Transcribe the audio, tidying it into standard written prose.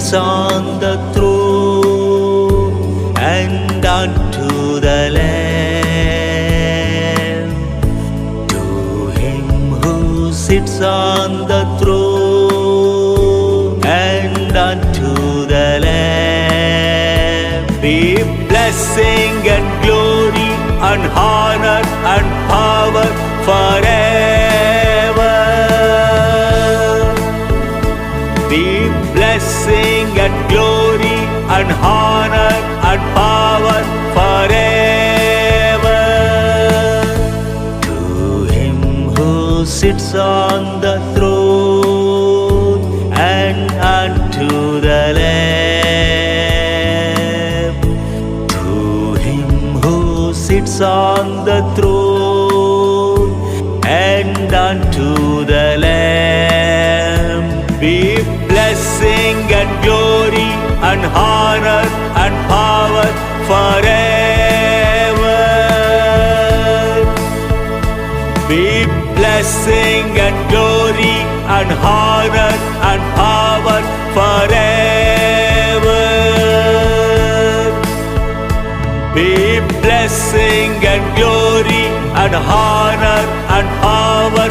sits on the throne, and unto the Lamb. To him who sits on the throne, and unto the Lamb, be blessing and glory and honor and power forever. Be blessing and glory and honor and power forever. To him who sits on the throne, and unto the Lamb. To him who sits on the throne, and unto the Lamb, be blessing and glory and honor and power forever. Be blessing and glory and honor and power forever. Be blessing and glory and honor and power